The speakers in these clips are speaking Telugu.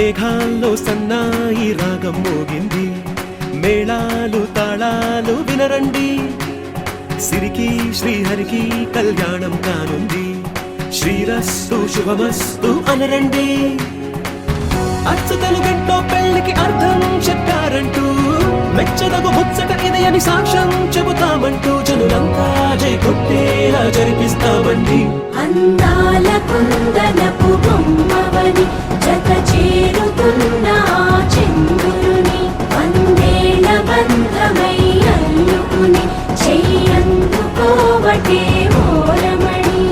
మేఘాల్లో సన్నాయి రాగం మోగింది, మేళాలు తాళాలు వినరండి, సిరికి శ్రీహరికి కళ్యాణం కానుంది, శ్రీరస్తు శుభమస్తు అనరండి. అచ్చతలు గంటో పెళ్లికి అర్థం చెప్పారంటూ, మెచ్చదగు ముచ్చట ఇది అని సాక్ష్యం చెబుతామంటూ, జనులంతా జై కొట్టేలా జరిపిస్తామండి. అందాల కుందనపు బొమ్మవని జత చేరుతున్న చంద్రుని, వందేళ్ల బంధమై అల్లుకుని చెయ్యందుకోవటే ఓరమణి.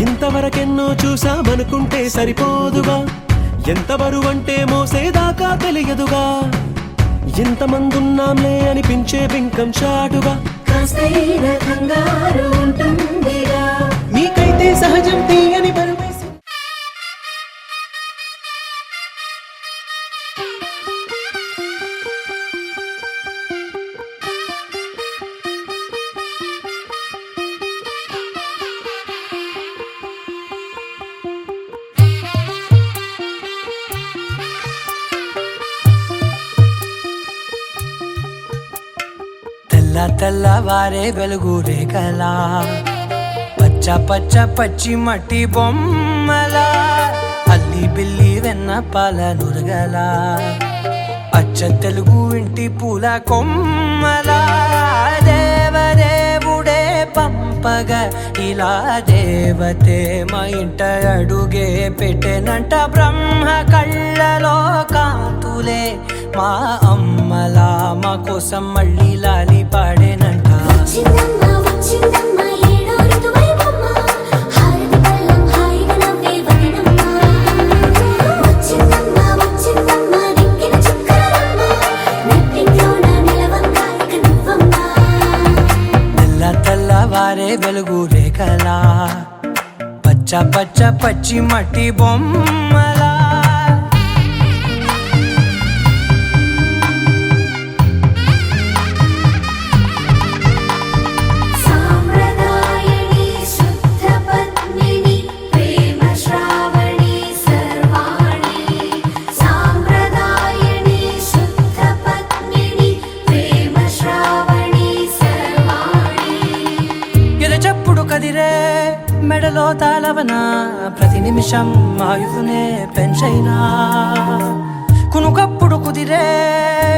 ఇంతవరకెన్నో చూసామనుకుంటే సరిపోదుగా, ఎంత బరువంటే మోసేదాకా తెలియదుగా, ఇంతమందున్నాంలే అనిపించే బింకం చాటుగా, కాస్తైన కంగారు ఉంటుందిగా, మీకైతే సహజం తీయని బరువేసి. తెల్లవారే వెలుగు రేఖలా, పచ్చ పచ్చ పచ్చి మట్టి బొమ్మలా, అల్లి బిల్లి వెన్న పాల నురగలా, అచ్చ తెలుగు ఇంటి పూల కొమ్మలా, దేవదేవుడే పంపగా ఇలా దేవతే మా ఇంట అడుగే పెట్టెనంట. బ్రహ్మ కళ్ళలో కాంతులే మా అమ్మలా మా కోసం మళ్ళీ లాలి పాడేనంట. తెల్లవారే వెలుగు రేఖలా, పచ్చ పచ్చ పచ్చి మట్టి బొమ్మలా. కదిరే మెడలో తాళవన, ప్రతి నిమిషం ఆయువునే పెంచైనా, కునుకప్పుడు కుదిరే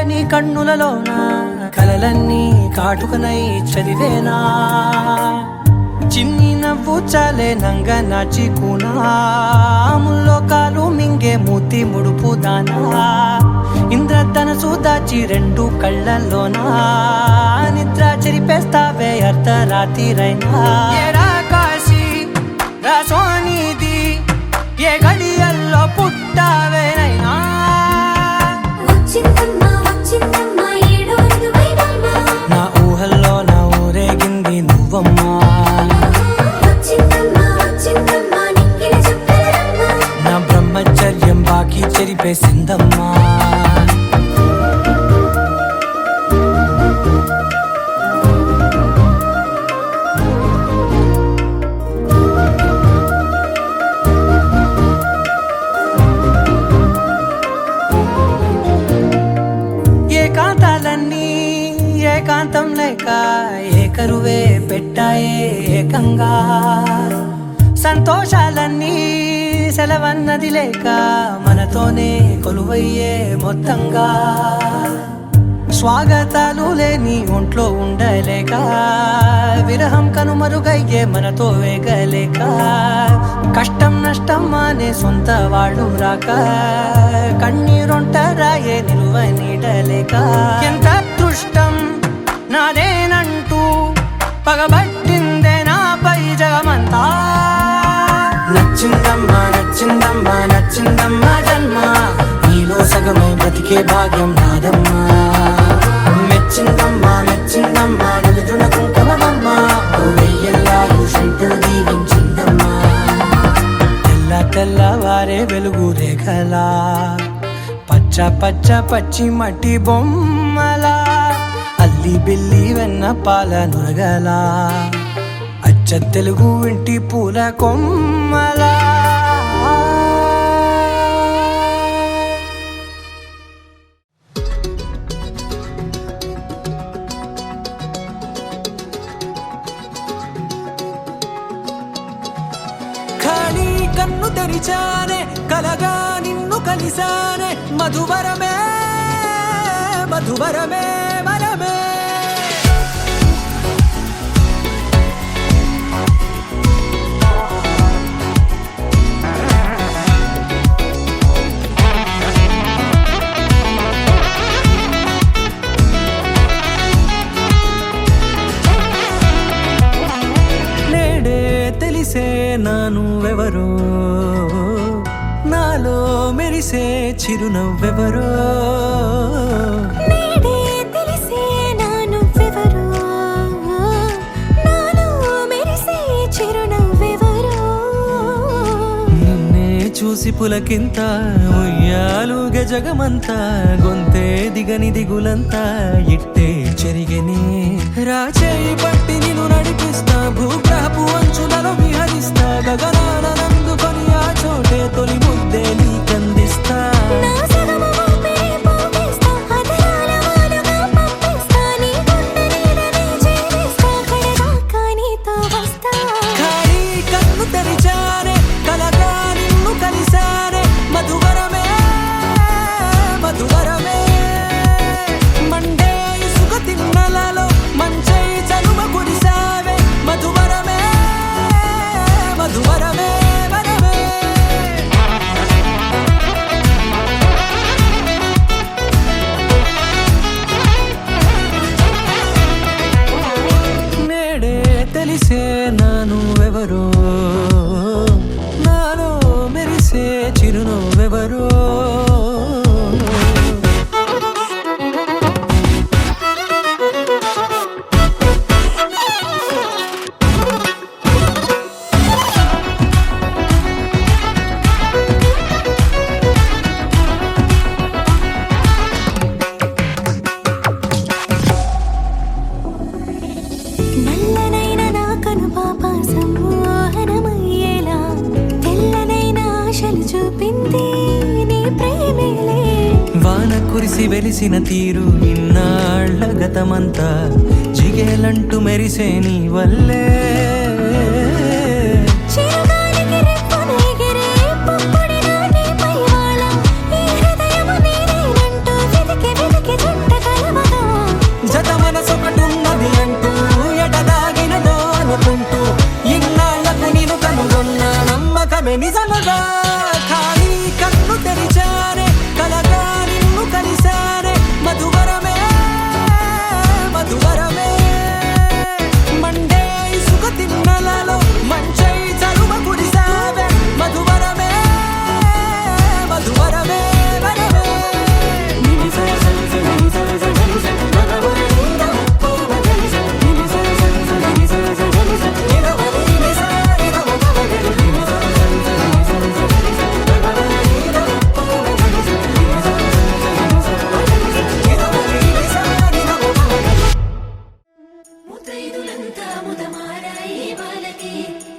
నీ కన్నులలోన కలలన్నీ కాటుకనై చదివేనా. చిన్ని నవ్వు చాలే నంగ నాచి కూనాముల్లో కాలు మింగే మూతి ముడుపు దానా, ఇంద్రధనసు దాచి రెండు కళ్ళల్లోనా, నిద్ర చెరిపేస్తావే అర్ధరాత్రిరైనా. కాశీ రాసోనిది ఏ గడియల్లో పుట్టావేనైనా, నా ఊహల్లో నా ఊరేగింది నువ్వమ్మా, నా బ్రహ్మచర్యం బాకీ చెరిపేసిందమ్మా. ఏకాంతాలన్నీ ఏకాంతం లేక ఏకరువే పెట్టాయే ఏకంగా, సంతోషాలన్నీ సెలవన్నది లేక మనతోనే కొలువయ్యే మొత్తంగా, స్వాగతాలు లేని ఒంట్లో ఉండలేక, విరహం కనుమరుగయ్యే మనతో వేగలేక, కష్టం నష్టం అనే సొంత వాళ్ళు రాక, కన్నీరొంటరాయే నిలువ నీడలేక. ఎంత అదృష్టం నాదేనంటూ పగబట్టిందే నాపై జగమంతా, దొరికే భాగ్యం నాదమ్మా మెచ్చిందమ్మా మెచ్చిందమ్మా నలుగున కుంకుమమ్మా దీవించిందమ్మా తెల్ల తెల్లవారే వెలుగు రేఖలా పచ్చ పచ్చ పచ్చి మట్టి బొమ్మలా అల్లి బిల్లి వెన్న పాల నురగలా అచ్చ తెలుగు ఇంటి పూల కొమ్మలా ఖాళీ కన్ను తెరిచానే కలగా నిన్ను కలిసానే మధువరమే మధువరమే వరమే నేడే తెలిసే నానువెవరో నాలో మెరిసే చిరునవ్వెవరో నేడే తెలిసే నానువ్వెవరో నాలో మెరిసే చిరునవ్వెవరో నిన్నే చూసి పులకింత ఉయ్యాలుగ జగమంతా గొంతే దిగని దిగులంతా ఇట్టే చెరిగని రాచేయి పట్టి నిన్ను నడిపిస్తా భూగ్రహపు అంచులలో విహరిస్తా గగనాన నందుకొని ఆ చోటే తొలి ముద్దే నీకందిస్తా నా సగము ఊపిరి పోగేస్తా అదరాల వాలుగా పంపిస్తా నీ గుండె నీడనే చేరేస్తా కడదాకా నీతో వస్తా ఖాళీ కన్ను తెరిచానే కలగా నిన్ను కలిసానే మధువరమే మధువరమే మండే ఇసుక తిన్నలలో మంచై చలువ కురిసావే మధువరమే మధువరమే వరమే నేడే తెలిసే నానువెవరో నాలో మెరిసే చిరునవ్వెవరో నల్లనైన నా కనుపాప సమ్మోహనమయ్యేలా తెల్లనైన ఆశలు చూపింది నీ ప్రేమేలే వాన కురిసి వెలిసిన తీరు ఇన్నాళ్ల గతమంతా జిగేలంటూ మెరిసే నీ వల్లే చిరుగాలికి రెప్పున ఎగిరే పుప్పొడిన నీపై వాళ ఈ హృదయము నీదేనంటూ వెతికి వెతికి చుట్ట కలవగా జత మనసొకటున్నది అంటూ ఎటదాగినదో అనుకుంటూ ఇన్నాళ్లకు నేను కనుగొన్న నమ్మకమే నిజముగా ఖాళీ కన్ను తెరిచానే కలగా నిన్ను కలిసానే మధువరమే మధువరమే మండే ఇసుక తిన్నలలో మంచై చలువ కురిసావే మధువరమే మధువరమే వరమే ముత్తైదులంతా ముదమారాయి బాలకి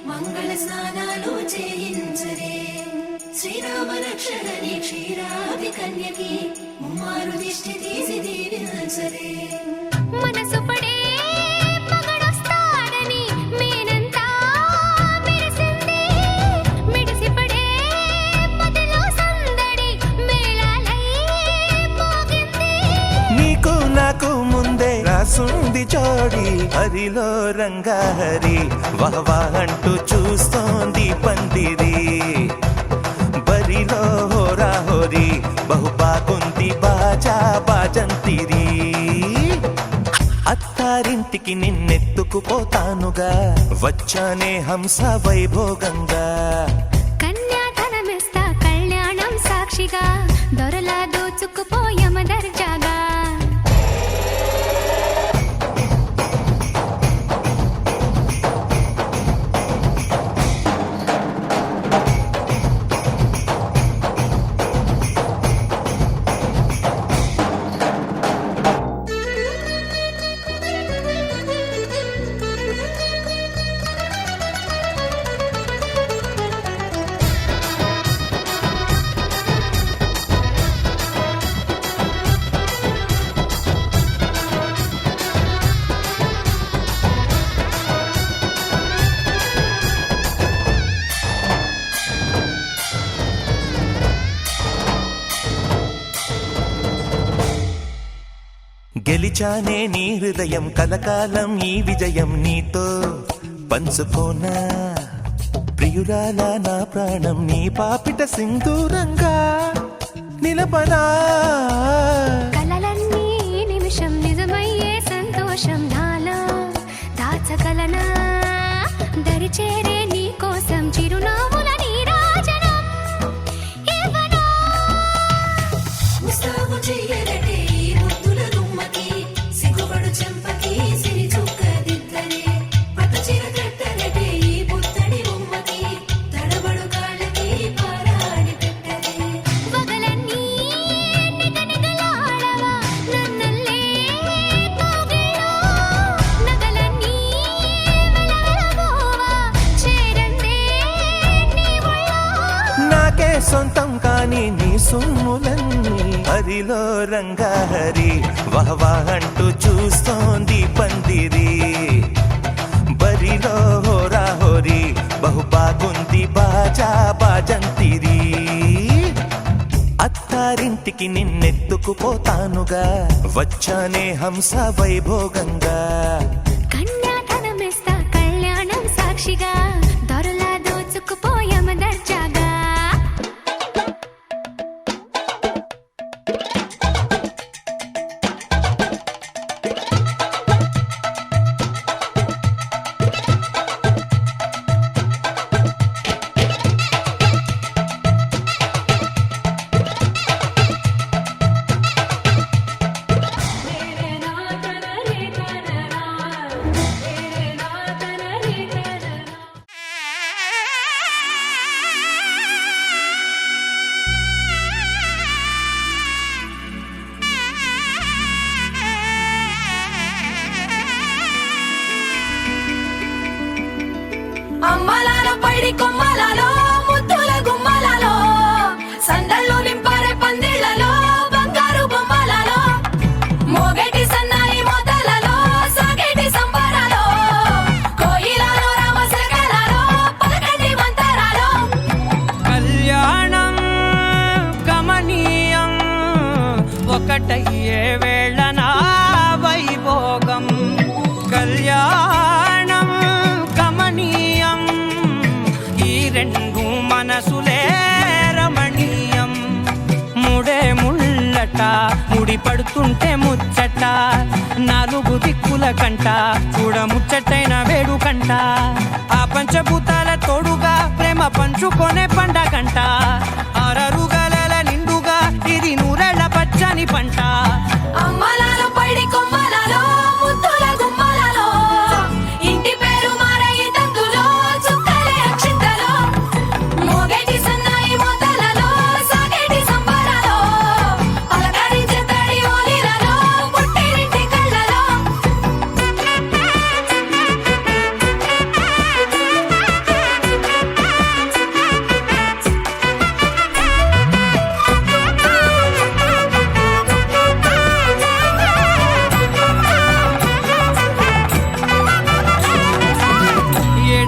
మంగళ స్నానాలు చేయించరే శ్రీరామ రక్షణని క్షీరాది కన్యకి ముమ్మారు దిష్టి తీసి దీవించరే మనసు పడే మగడొస్తాడని మేనంతా మెరిసింది మిడిసి పడే మదిలో సందడి మేళాలై మోగింది నీకు నాకు ముందే రాసుంది జోడి హరిలో రంగాహరి వహవా అంటూ చూస్తోంది పందిరి బరిలో హోరా హోరి బహుబాగుంది బాజా బాజంతిరి అత్తారింటికి నిన్నెత్తుకుపోతానుగా వచ్చానే హంస వైభోగంగా కన్యాధనమిస్తా కళ్యాణం సాక్షిగా దొరలా దోచుకుపోయాం గెలిచానే నీ హృదయం కలకాలం ఈ విజయం నీతో పంచుకోనా ప్రియురాలా నా ప్రాణం నీ పాపిట సింధూరంగా నిలపనా కలలన్నీ ఈ నిమిషం నిజమయ్యే సంతోషం నాలో దాచగలనా దరిచేరే నీ కోసం చిరునవ్వుల నీరాజనం ఇవ్వనా ముస్తాబు చెయ్యరటే ఈ ముద్దుల గుమ్మకి సిగ్గుపడు చెంపకి సిరి చుక్క దిద్దరే పట్టు చీర కట్టరటే ఈ పుత్తడి బొమ్మకి తడబడు కాళ్ళకి పారాడి పెట్టరే వగలన్నీ నిగనిగలాడవా నన్నల్లే కోగిలో నగలన్నీ వెలవెలబోవా చేరందే నీ ఒళ్ళో నాకే సొంతం కాని నీ సొమ్ములన్నీ హరిలో రంగాహరి వహవా అంటూ చూస్తోంది పందిరి బరిలో హోరా హోరి బహు బాగుంది బాజా బాజంతిరి అత్తారింటికి నిన్నెత్తుకుపోతానుగా వచ్చానే హంస వైభోగంగా కన్యాధనమిస్తా కళ్యాణం సాక్షిగా దొరలా దోచుకుపోయామ దర్జాగా అమ్మలాలో పైడి కొమ్మలలో ముద్దుల గుమ్మలలో సందళ్ళు నింపారే పందిళ్లలో బంగారు బొమ్మలలో మోగేటి సన్నాయి మోతలలో సాగేటి సంబరాలో కోయిలలో రామశకలలో పలకటి మంతరాలో కళ్యాణం గమనీయం ఒకటయ్యే వేళ నా వైభోగం కళ్యాణం గమనీయం ఈ రెండు మనసులే రమణీయం ముడే ముళ్ళట ముడి పడుతుంటే ముచ్చట నాలుగు దిక్కుల కంట చూడ ముచ్చటైన వేడుకంట ఆ పంచభూతాల తోడుగా ప్రేమ పంచుకొనే పండగంట ఆరరుగల నిండుగా ఇది నూరెళ్ళ పచ్చని పంట అమ్మలాలో పైడి కొమ్మలలో ముద్దుల గుమ్మలలో ఇంటి పేరు మారయి తందులో చుక్కలే అక్షింతలో మోగేటి సన్నాయి మోతలలో సాగేటి సంబరాలో పలకరించే తడి ఓలిలలో పుట్టినింటి కళ్ళలో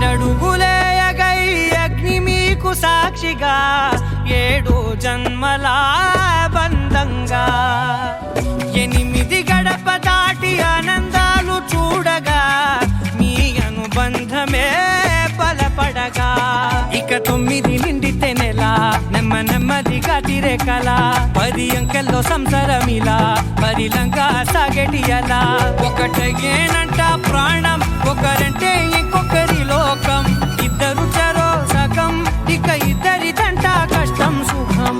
ఏడడుగులేయగై అగ్ని మీకు సాక్షిగా ఏడు జన్మల బంధంగా ఎనిమిది గడప దాటి ఆనందాలు చూడగా మీ అనుబంధమే బలపడగా ఇక 9 నిండితే నెల నెమ్మదిగా తిరే కల 10 అంకెల్లో సంసారమిలా పరిలంగా సాగేటియలా ఒకటేనంట ప్రాణం ఒకరంటే ఇంకొకరి లోకం ఇద్దరు చరో సగం ఇక ఇద్దరిదంట కష్టం సుఖం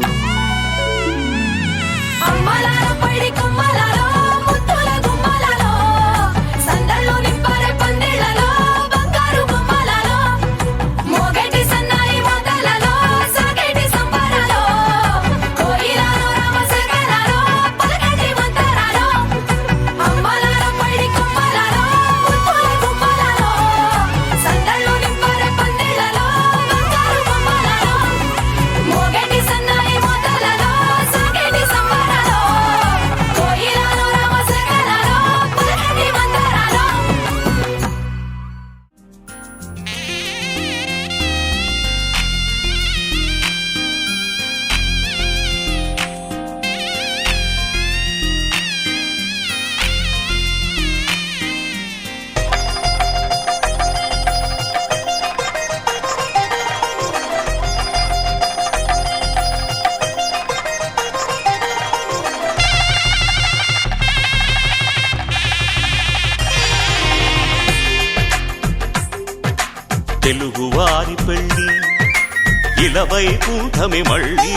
అమ్మలాలో పైడి కొమ్మలలో ముద్దుల గుమ్మలలో సందళ్ళు నింపారే పందిళ్లలో బంగారు బొమ్మలలో మోగేటి సన్నాయి మోతలలో సాగేటి సంబరాలో కోయిలలో రామశకలలో పలకటి మంతరాలో అమ్మలాలో పైడి కొమ్మలలో ముద్దుల గుమ్మలలో తెలుగువారి పెళ్ళి ఇలవైకుంఠమి మళ్ళీ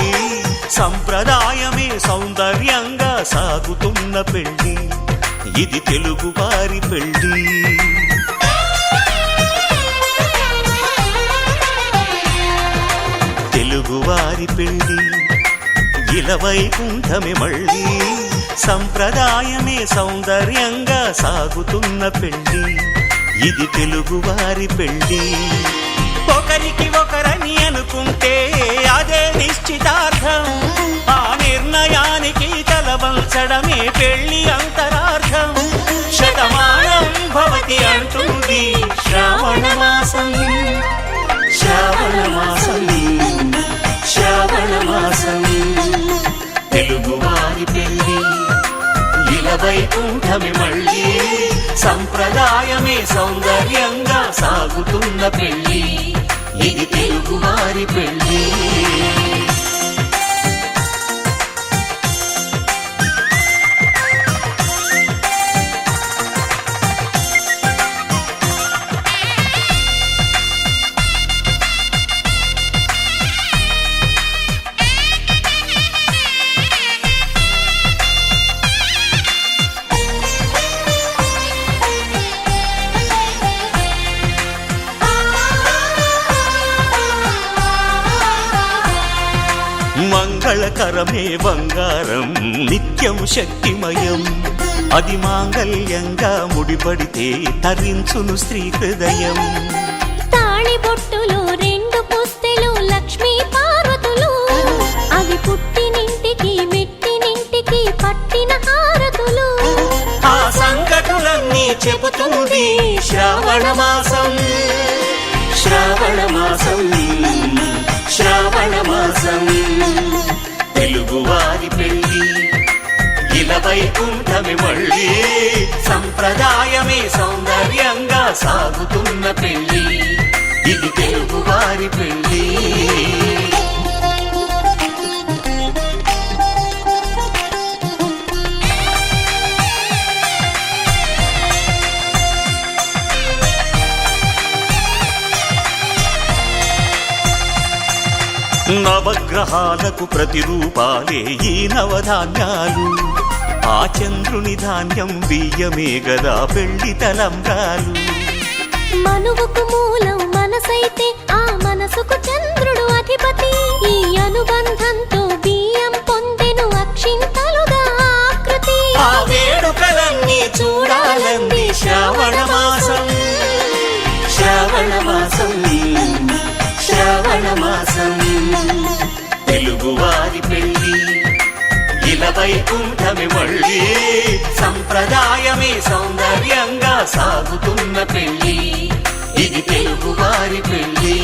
సంప్రదాయమే సౌందర్యంగా సాగుతున్న పెళ్ళి ఇది తెలుగువారి పెళ్ళి తెలుగువారి పెళ్ళి ఇలవైకుంఠమి మళ్ళీ సంప్రదాయమే సౌందర్యంగా సాగుతున్న పెళ్ళి ఇది తెలుగువారి పెళ్ళి ఒకరికి ఒకరని అనుకుంటే అదే నిశ్చితార్థం ఆ నిర్ణయానికి తలవంచడమే పెళ్లి అంతరార్థం శతమానం భవతి అంటుంది శ్రావణ మాసం శ్రావణ మాసం శ్రావణ మాసం తెలుగువారి పెళ్ళి ఇలవైకుంఠమి మళ్ళీ సంప్రదాయమే సౌందర్యంగా సాగుతున్న పెళ్ళి ఇది తెలుగువారి పెళ్ళి మంగళకరమే బంగారం నిత్యం శక్తిమయం అది మాంగళ్యంగా ముడిపడితే తరించును స్త్రీ హృదయం తాళిబొట్టులు రెండు పుస్తెలు లక్ష్మీ పార్వతులు అవి పుట్టినింటికి మెట్టినింటికి పట్టిన హారతులు ఆ సంగతులన్నీ చెబుతుంది శ్రావణ మాసం శ్రావణ మాసం శ్రావణ మాసం తెలుగువారి పెళ్ళి ఇలవైకుంఠమి మళ్ళీ సంప్రదాయమే సౌందర్యంగా సాగుతున్న పెళ్ళి ఇది తెలుగువారి పెళ్ళి నవగ్రహాలకు ప్రతిరూపాలే ఈ నవధాన్యాలు ఆ చంద్రుని ధాన్యం బియ్యమే గదా పెళ్లి తలంబ్రాలు మనువుకు మూలం మనసైతే ఆ మనసుకు చంద్రుడు అధిపతి ఈ అనుబంధంతో బియ్యం పొందెను అక్షింతలుగా ఆకృతి ఆ వేడుకలన్నీ చూడాలంది శ్రావణ మాసం శ్రావణ మాసం శ్రావణ మాసం తెలుగువారి పెళ్ళి ఇలవైకుంఠమి మళ్ళీ సంప్రదాయమే సౌందర్యంగా సాగుతున్న పెళ్ళి ఇది తెలుగువారి పెళ్ళి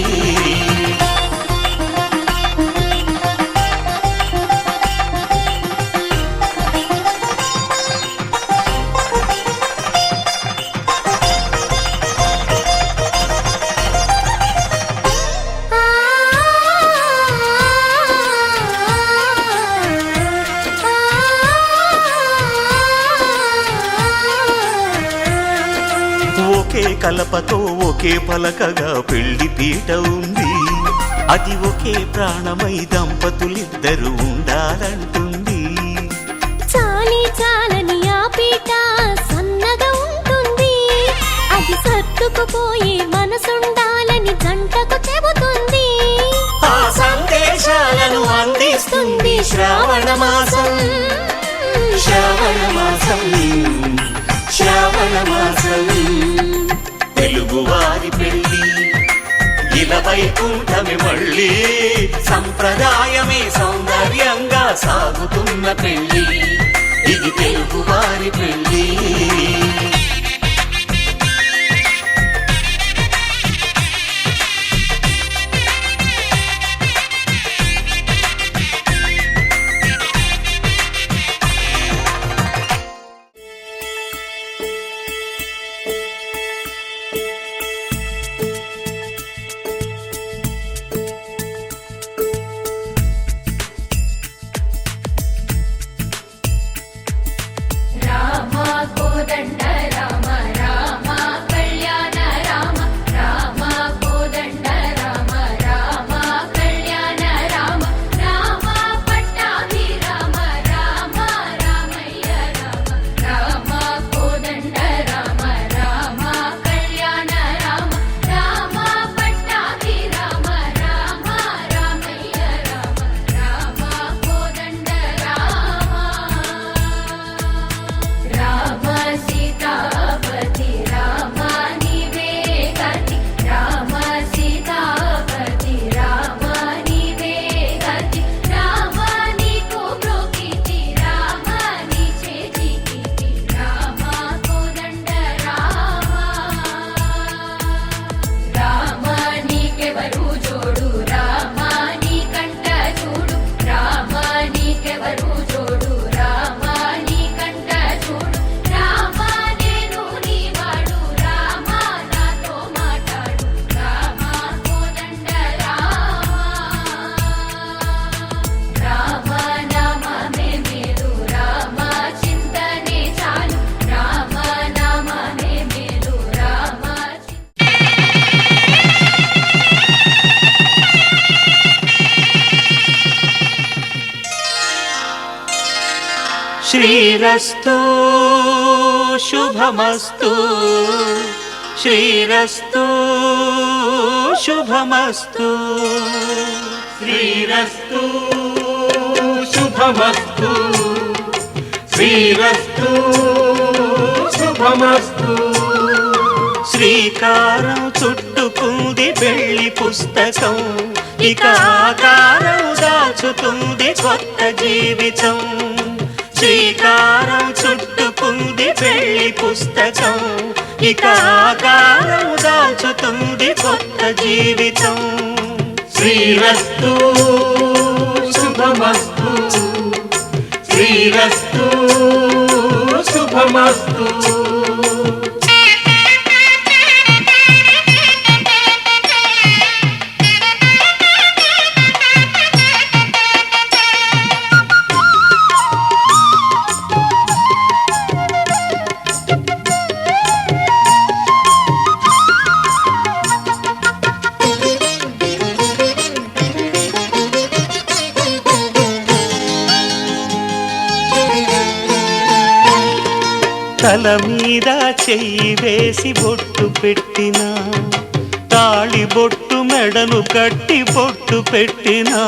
ఒకే కలపతో ఒకే పలకగా పెళ్లి పీట ఉంది అది ఒకే ప్రాణమై దంపతులిద్దరు ఉండాలంటుంది చాలి చాలని ఆ పీట సన్నగా ఉంటుంది అది సర్దుకుపోయే మనసుండాలని జంటకు చెబుతుంది ఆ సందేశాలను అందిస్తుంది శ్రావణ మాసం శ్రావణ మాసం శ్రావణ మాసం తెలుగువారి పెళ్ళి ఇలవైకుంఠమి మళ్ళీ సంప్రదాయమే సౌందర్యంగా సాగుతున్న పెళ్ళి ఇది తెలుగువారి పెళ్ళి కోదండ రామ రామ కళ్యాణ రామ రామ కోదండ శ్రీరస్తు శుభమస్తు శ్రీరస్తు శుభమస్తు శ్రీరస్తు శుభమస్తు శ్రీరస్తు శుభమస్తు శ్రీకారం చుట్టుకుంది పెళ్లి పుస్తకం ఇక ఆకారం దాచుతుంది కొత్త జీవితం శ్రీకారం చుట్టుకుంది పెళ్లి పుస్తకం ఇక ఆకారం దాచుతుంది కొత్త జీవితం శ్రీరస్తు శుభమస్తు శ్రీరస్తు శుభమస్తు తల మీద చెయ్యి వేసి బొట్టు పెట్టినా తాళి బొట్టు మెడను కట్టి బొట్టు పెట్టినా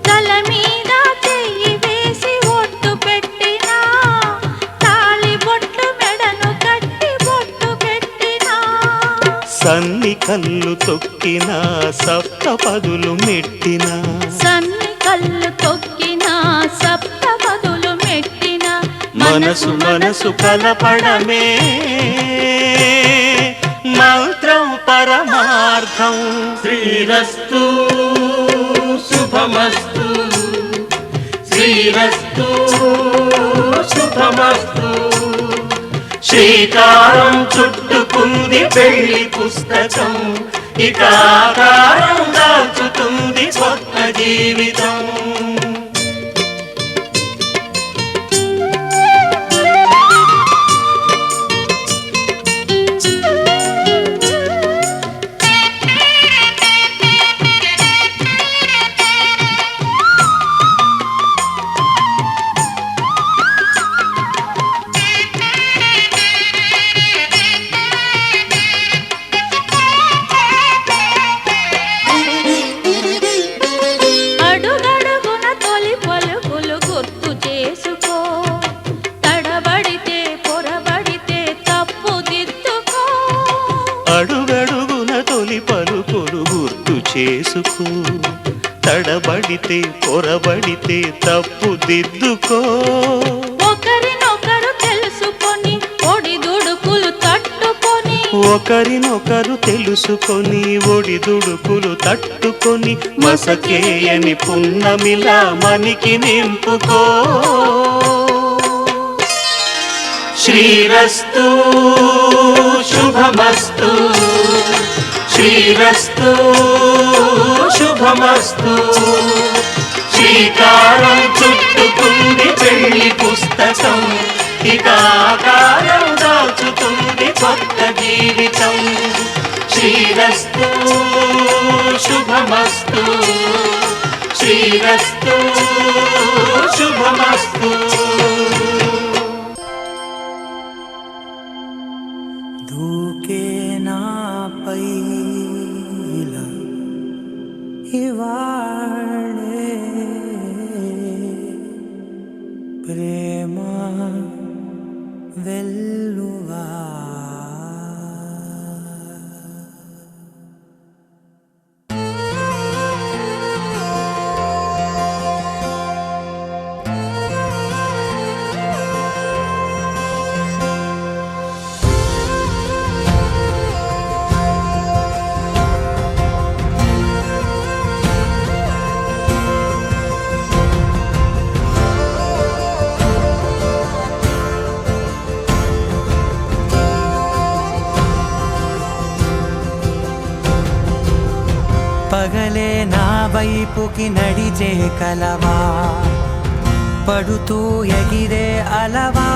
తల మీద చెయ్యి వేసి ఒట్టు పెట్టినా తాళి బొట్టు మెడను కట్టి బొట్టు పెట్టినా సన్ని కళ్ళు తొక్కినా సప్తపదులు మెట్టినా సన్ని కళ్ళు తొక్కినా సప్తపదులు మెట్టినా మనసు మనసు కలపడమే మంత్రం పరమార్థం శ్రీరస్తు శుభమస్తు శ్రీరస్తు శుభమస్తు శ్రీకారం చుట్టుకుంది పెళ్లి పుస్తకం ఇక ఆకారం దాచుతుంది కొత్త జీవితం అడుగడుగున తొలి పలుకులు గుర్తు చేసుకో తడబడితే పొరబడితే తప్పు దిద్దుకో అడుగడుగున తొలి పలుకులు గుర్తు చేసుకో తడబడితే పొరబడితే తప్పు దిద్దుకో ఒకరినొకరు తెలుసుకొని ఒడిదుడుకులు తట్టుకొని ఒకరినొకరు తెలుసుకొని ఒడిదుడుకులు తట్టుకొని మసకేయని పున్నమిలా మనికి నింపుకో శ్రీరస్తు శుభమస్తు శ్రీరస్తు శుభమస్తు శ్రీకారం చుట్టుకుంది పెళ్లి పుస్తకం ఇక ఆకారం దాచుతుంది కొత్త జీవితం శ్రీరస్తు శుభమస్తు శ్రీరస్తు శుభమస్తు దూకే నాపై ఇలా ఇవాళే ప్రేమ వెల్లువా పగలే నా వైపుకి నడిచే కలవా పడుతూ ఎగిరే అలవా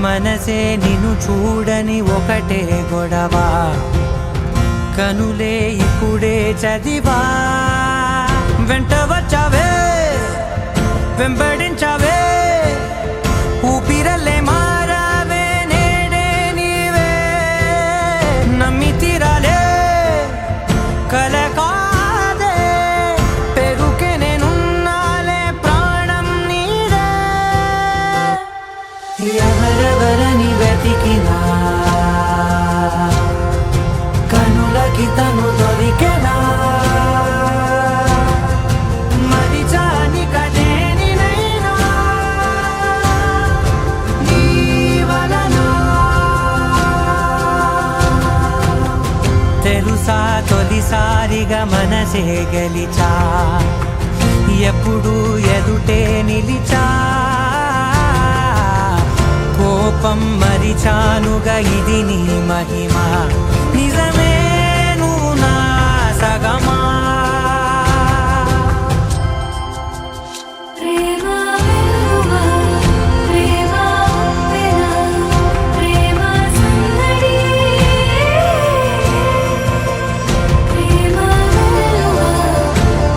మనసే నిన్ను చూడని ఒకటే గొడవ కనులే ఇప్పుడే చదివా వెంట వచ్చావే వెంబడించవే ఊపిరల్లే మారావే నేడే నీవే నమ్మి తీరాలే కల కాదే పెరుకే నేనున్నాలే ప్రాణం నీదే ఎవరెవరని వెతికినా కనులకి తను దొరికెనా మరిచాని కదేనినైనా నీ వలన తెలుసా తొలిసారిగా మనసే గెలిచా ఎప్పుడు ఎదుటే నిలిచా కోపం మరిచానుగా ఇది నీ మహిమ నిజమే నువ్వు నా సగమా ప్రేమ వెలువ ప్రేమ ఉప్పెన ప్రేమ సందడి ప్రేమ వెలువ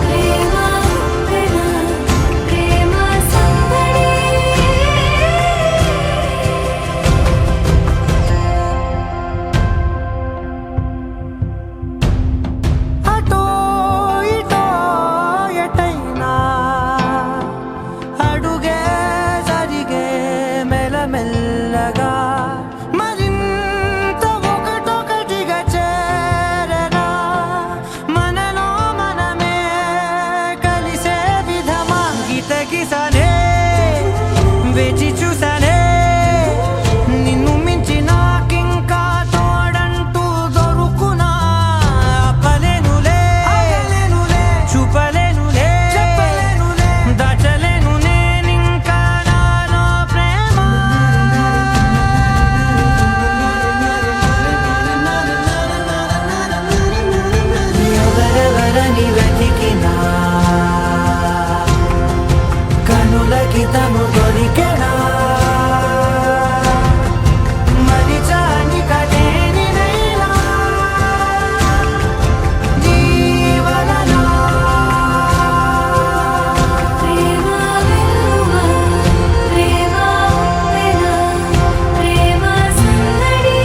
ప్రేమ ఉప్పెన ప్రేమ సందడి అటో ఇటో ఎటైనా అడుగే జరిగే మెల్లమెల్లగా మరింత ఒకటొకటిగా చేరనా మనలో మనమే కలిసే విధమా గితగిసనే వేచి చూసనే నిన్ను మించి నాకింకా తోడంటూ దొరుకునా ఆపలేనులే చూపలేనులే దాచలేను నేనింకా నాలో ప్రేమ ఎవరెవరని వెతికినా కనులకి తను దొరికెనా మరిచాని కదేనినైనా నీ వలన ప్రేమ వెలువ ప్రేమ ఉప్పెన ప్రేమ సందడి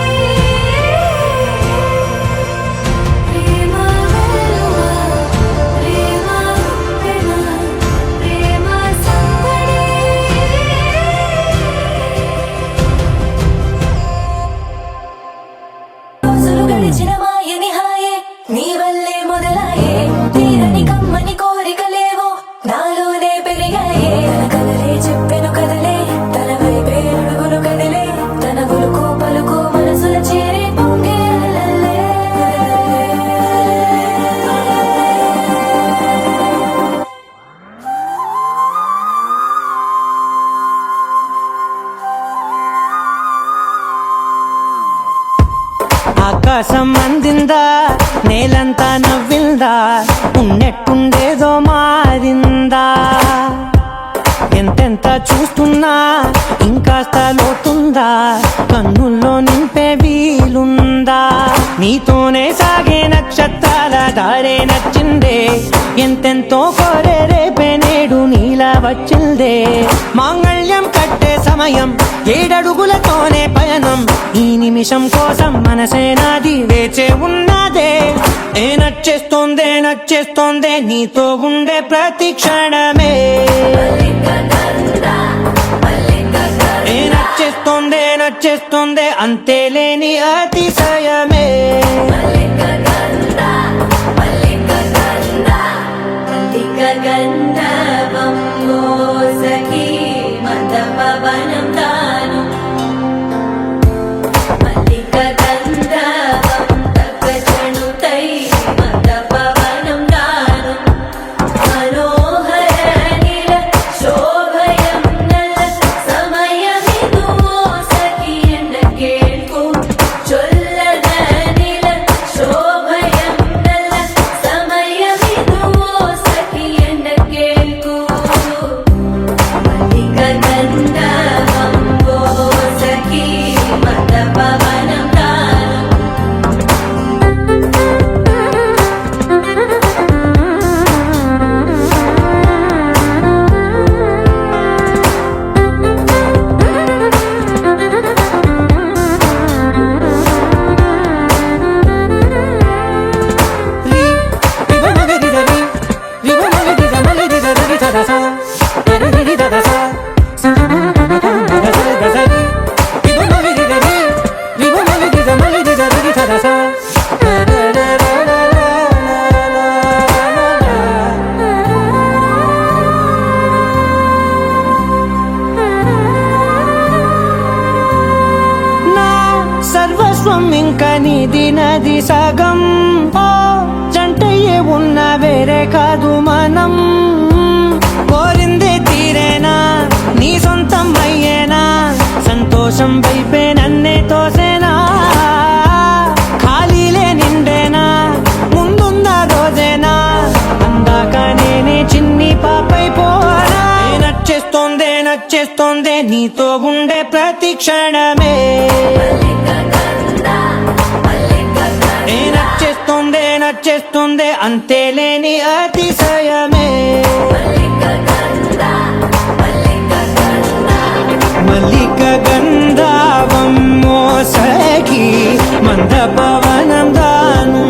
ప్రేమ వెలువ ప్రేమ ఉప్పెన ప్రేమ సందడి రోజులు గడిచిన మాయని హాయే నీ వల్లే మొదలాయే తీరని కమ్మని కోరికలేవో నాలోనే పెరిగాయే తన కదలే చెప్పెను కదలే తన వైపే అడుగులు కదిలే తన గులుకు పలుకు మనసుల చేరి పొంగే అలలే. ఆకాశం అందిందా నేలంతా నవ్విందా ఉన్నట్టుండేదో మారిందా ఎంతెంత చూస్తున్నా ఇంకాస్త లోతుందా కన్నుల్లో నింపే వీలుందా నీతోనే సాగే నక్షత్రాల దారే నచ్చిందే ఎంతెంతో కోరే రేపే నేడు నీలా వచ్చిందే మాంగళ్యం కట్టే సమయం ఏడడుగులతోనే పయనం ఈ నిమిషం కోసం మనసే నాది వేచే ఉన్నదే ఏ నచ్చేస్తోందే నీతో ఉండే ప్రతి క్షణమే ఏ నచ్చేస్తోందే అంతేలేని అతిశయమే గంధర్వం సఖీ మందపవనం తాను మల్లిక గంధర్వం తగ్గచణుతై మందపవనం తాను మనోహర నీల శోభయం నల సమయమిదు సఖీ ఎన్న కేൾకు చొల్ల కనిది నది సగం ఓ జంటయ్యే ఉన్న వేరే కాదు మనం కోరిందే తీరేనా నీ సొంతం అయ్యేనా సంతోషం వైపే నన్నే తోసేనా ఖాళీలే నిండేనా ముందున్న రోజేనా అందాక నేనే చిన్ని పాపై పోనా నచ్చేస్తోందే నీతో ఉండే ప్రతి క్షణమే నచ్చేస్తోందే అంతేలేని అతిశయమే మల్లిక గంధావం మోసకి మంద పవనం దాను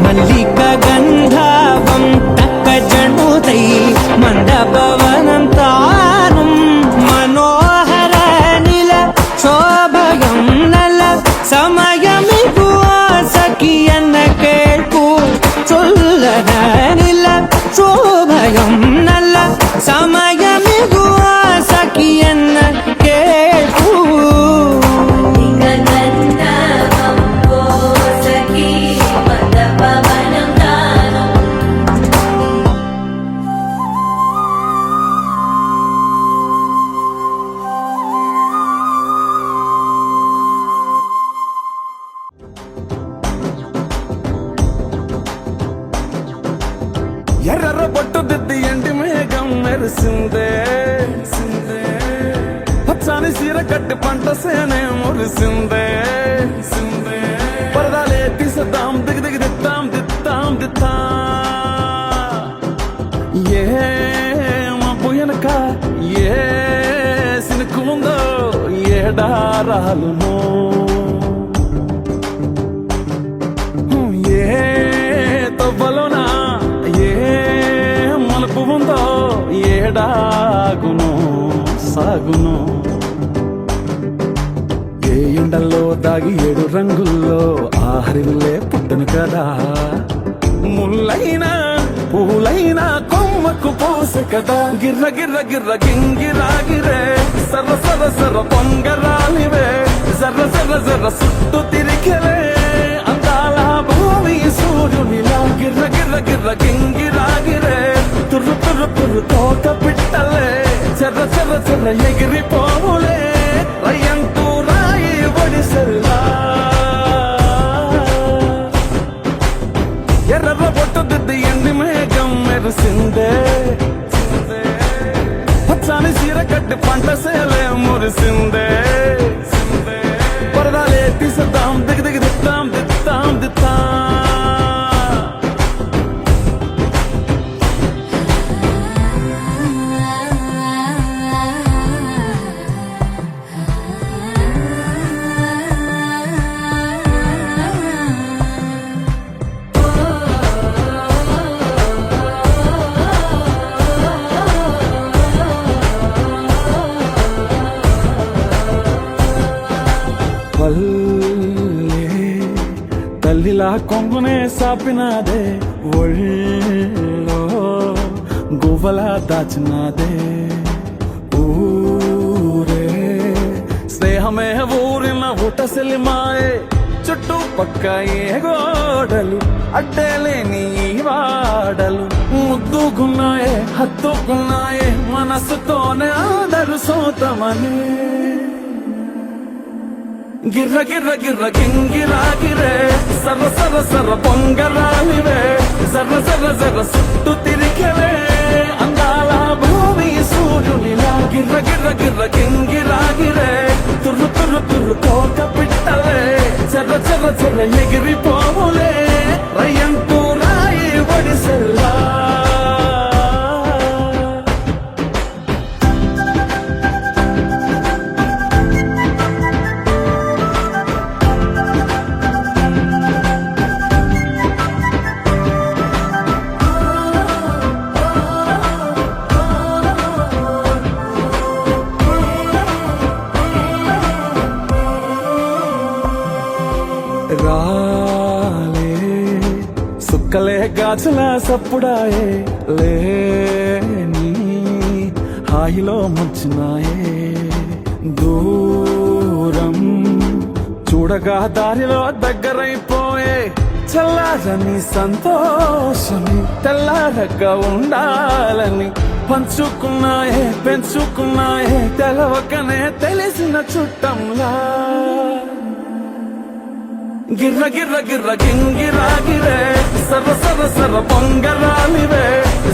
మల్లిక గంధావం తక్క జణుదై మంద పవనం తాను మనోహర నిల శోభయం నల సమయమిగు సఖి ఎన్న కేൾపు చొల్లన నిల శోభయం నల్ల సమయమిగు సఖి ఎన్న కేൾపు ఎర్ర బొట్టు దిద్ది ఎండి మేఘం మెరిసిందే పచ్చాని సీర కట్టి పంట సేనే మురిసిందే పరదాలే తీసద్దాం దిగి దిత్తాం ఏ మబ్బు వెనక ఏ సినుకు ఉందో ఏడారాలునో ఏ తవ్వలోనా ఏ మలుపు ఉందో ఏడాగును సాగును ఏ ఎండల్లో దాగి 7 రంగుల్లో ఆహరివులే పుట్టను కదా ముల్లైనా పూలైనా కొమ్మకు పోసె కదా గిర్ర గింగిరాగిరే సర్ర పొంగరాలివే జర్ర సుట్టు తిరిగలే అందాల భూమి సూర్యునిలా గిర్ర గింగిరాగిరే తుర్రు తోట పిట్టలే చెర్ర ఎగిరిపోవులే రయ్యంటూ రాయి ఒడిసెల్లా ఎర్ర బొట్టు దిద్ది ఎండి మేఘం మెరిసిందే పచ్చాని సీర కట్టి పంట సేలే మురిసిందే పరదాలే తీసద్దాం దిగి దిత్తాం తల్లిలా కొంగునే సాపినాదే ఒళ్ళో గువ్వలా దాచినాదే ఊరే స్నేహమే ఊరిన ఊటసెలి మాయే చుట్టూ పక్క ఏ గోడలు అడ్డేలేని వాడలు ముద్దుకున్నాయే హత్తుకున్నాయే మనసుతోనే ఆడరు సోతమనే గిర్ర గింగిరాగిరే సర్ర పొంగరాలివే జర్ర సుట్టు తిరిగలే అందాల భూమి సూర్యునిలా గిర్ర గింగిరాగిరే తుర్రు తోక పిట్టలే చెర్ర ఎగిరిపోవులే రయ్యంటూ రాయి ఒడిసెల్లా రాలే సుక్కలే గాజుల సప్పుడాయే లేని హాయిలో ముంచినాయే దూరం చూడగా దారిలో దగ్గరైపోయే చల్లారని సంతోషమి తెల్లారగా ఉండాలని పంచుకున్నాయే పెంచుకున్నాయే తెలవకనే తెలిసిన చుట్టంలా గిర్ర గిర్ర గిర్ర గింగిరాగిరే సర్ర సర్ర సర్ర పొంగరాలివే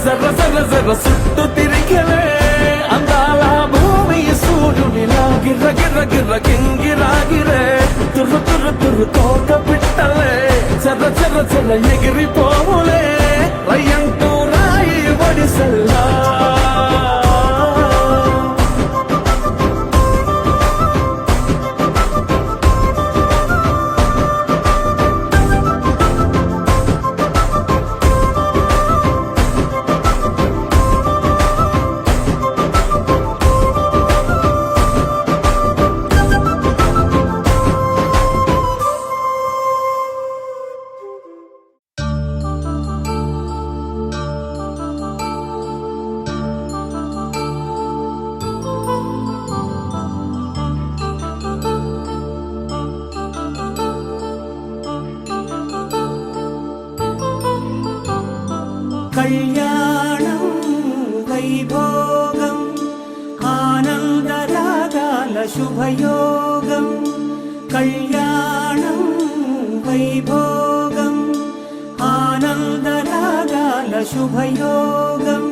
జర్ర జర్ర జర్ర చుట్టూ తిరిగలే అందాల భూమి సూర్యునిలా గిర్ర గిర్ర గిర్ర గింగిరాగిరే తుర్రు తుర్రు తుర్రు తోక పిట్టలే చర్ర చర్ర చర్ర ఎగిరిపోవులే రయ్యంటూ రాయి ఒడిసెల్లా కళ్యాణం వైభోగం ఆనందరాగాల శుభయోగం కళ్యాణం వైభోగం ఆనందరాగాల శుభయోగం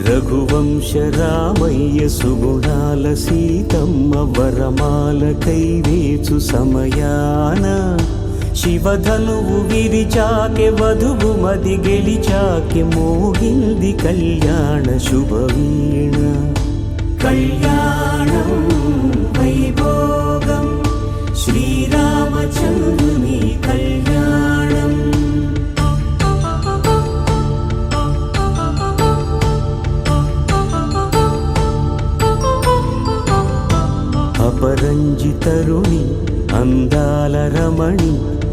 రఘువంశ రామయ్య సుగుణాల సీతమ్మ వరమాల కైవేచు సమయాన శివధనువు విరిచాకె వధువు మది గెలిచాకె మోగింది కళ్యాణ శుభవీణ కళ్యాణం వైభోగం శ్రీరామచంద్రుని కళ్యాణం అపరంజి తరుణి అందాల రమణి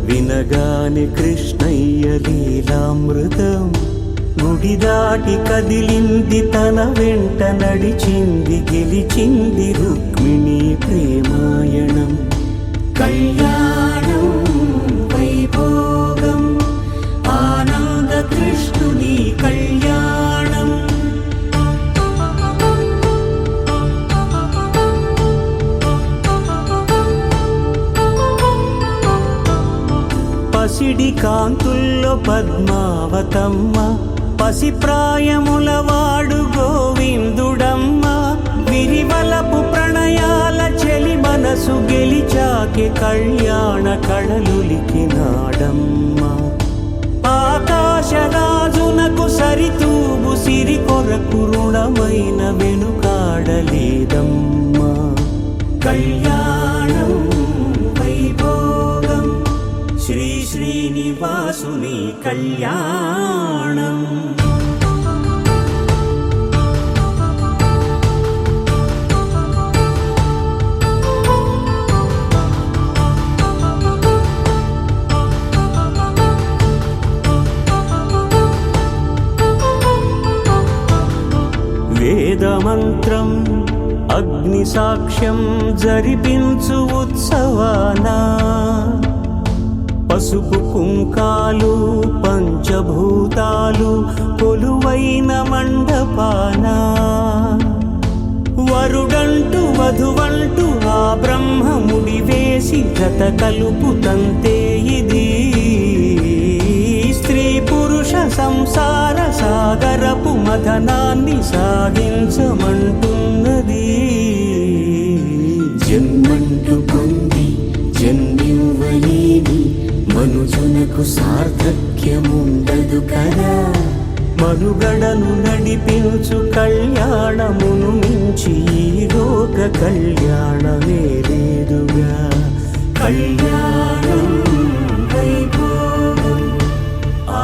వినగాని కృష్ణయ్య లీలామృతం గుడి దాటి కదిలింది తన వెంట నడిచింది గెలిచింది రుక్మిణి ప్రేమాయణం కళ్యాణం వైభోగం ఆనంద కృష్ణుని కళ్యాణం పసిడి కాంతుల్లో పద్మావతమ్మ పసిప్రాయముల వాడు గోవిందుడమ్మ విరివలపు ప్రణయాల చెలి మనసు గెలిచాకె కళ్యాణ కళలులికినాడమ్మ ఆకాశరాజునకు సరితూబు సిరి కొరకు రుణమైన వెనుకాడలేదమ్మా కళ్యాణం వైభోగం శ్రీ శ్రీనివాసుని కళ్యాణం వేదమంత్రం అగ్ని సాక్ష్యం జరిపించు ఉత్సవానా పసుపు కుంకాలు పంచభూతాలు కొలువైన మండపాన వరుడంటూ వధువంటూ ఆ బ్రహ్మముడి వేసి జత కలుపుతంతే ఇది స్త్రీ పురుష సంసార సాగరపు మథనాన్ని సాగించమంటున్నది జన్మంటూ పొంది జన్మివ్వలేని మనుజునకు సార్థక్యముండదు కదా మనుగడను నడిపించు కళ్యాణమును మించి ఈ లోక కళ్యాణమే లేదుగా కళ్యాణం వైభోగం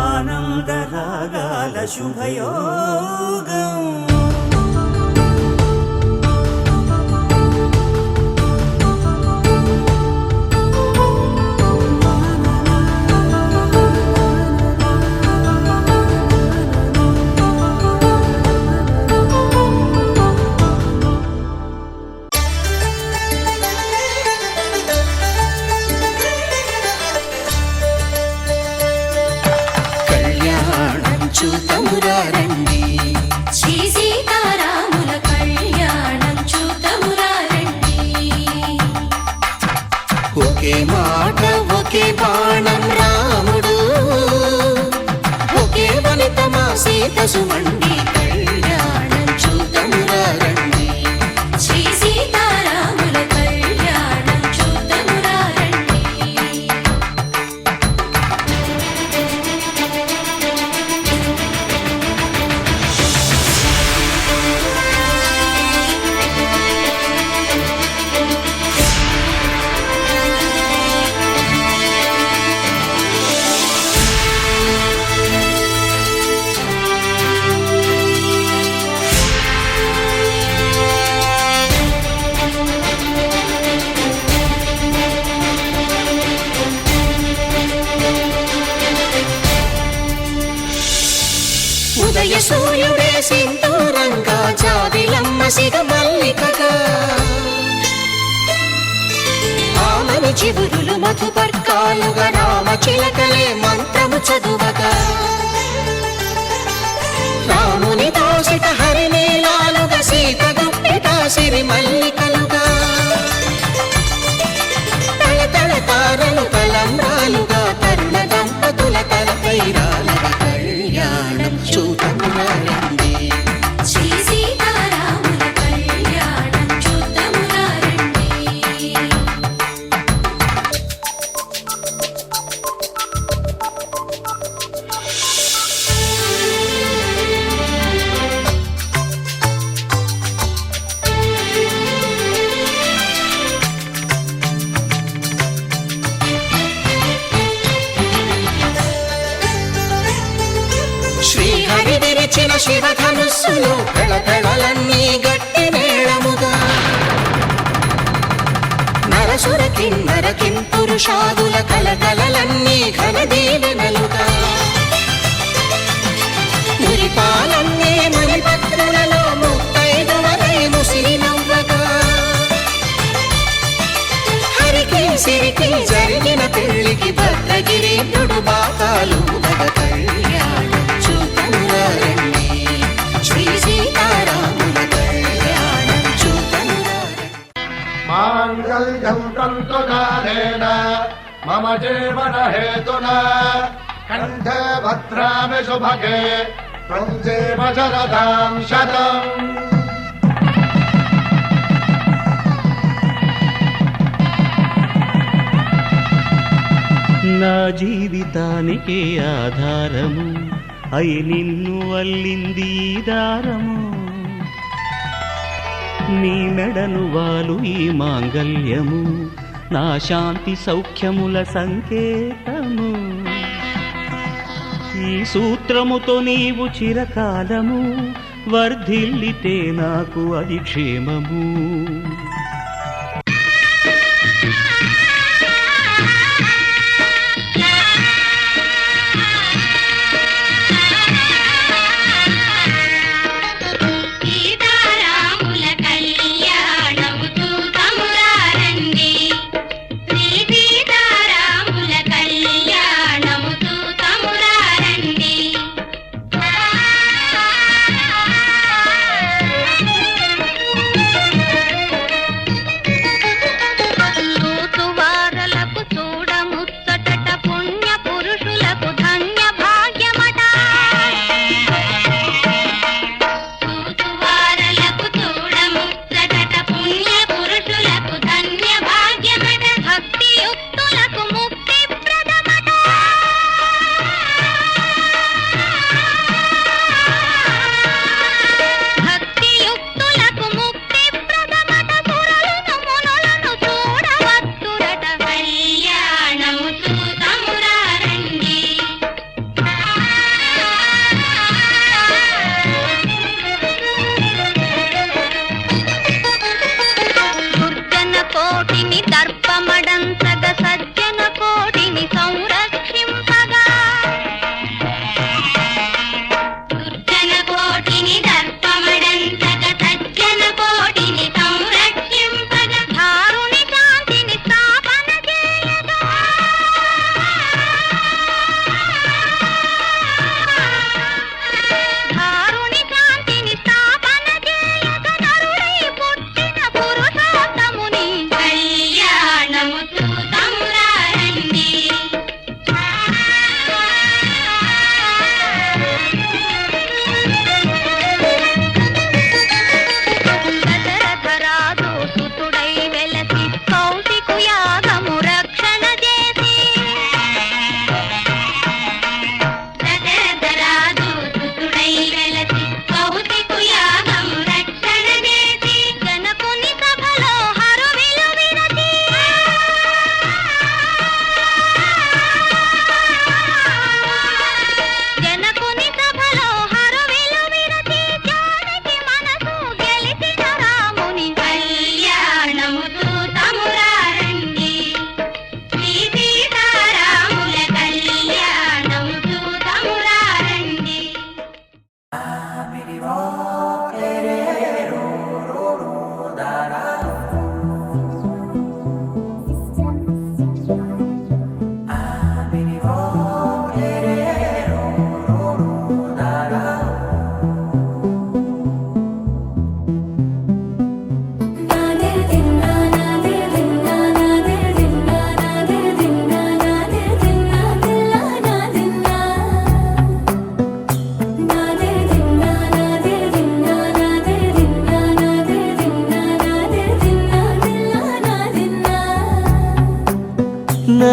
ఆనందరాగాల శుభయోగం సిగ మల్లికగా ఆమని చిగురులు మధుపర్కాలుగా రామ చిలకలే మంత్రము చదువగా రాముని దోసిట హరినీలాలుగా సీత గుప్పిట సిరి మల్లికలుగా తళతళ తారలు తలంబ్రాలుగా తరుణ దంపతుల తలపైరాలుగా కళ్యాణం చూతమురారండి శ్రీ సీతారాముల కళ్యాణం చూద్దామురా రండి. శ్రీహరి విరిచిన శివధనుస్సులు పెళపెళలన్నీ గట్టి మేళముగా నరసుర కిన్నర కింపురుషాదుల కలకలలన్నీ ఘనదీవెనలుగా మురిపాలన్నీ మురిపత్రులలో ముత్తైదువలై ముసిరి నవ్వగా హరికి సిరికి జరిగిన పెళ్లికి భద్రగిరీంద్రుడు బాకాలు కళ్యాణం చూతమురారండి శ్రీ సీతారాముల కళ్యాణం చూతమురారండి మాంగళ్యం తంతునానేన మమ జీవన హేతునా కంఠే భద్రామి శుభగే త్వం జీవ శరదాం శతం. నా జీవితానికి ఆధారము అయి నిన్ను అల్లింది ఈ దారము నీ మెడను వాలు ఈ మాంగల్యము నా శాంతి సౌఖ్యముల సంకేతము ఈ సూత్రముతో నీవు చిరకాలము వర్ధిల్లితే నాకు అది క్షేమము సీతారాముల కళ్యాణము చూద్దామురా రండి శ్రీ సీతారాముల కళ్యాణము చూద్దామురా రండి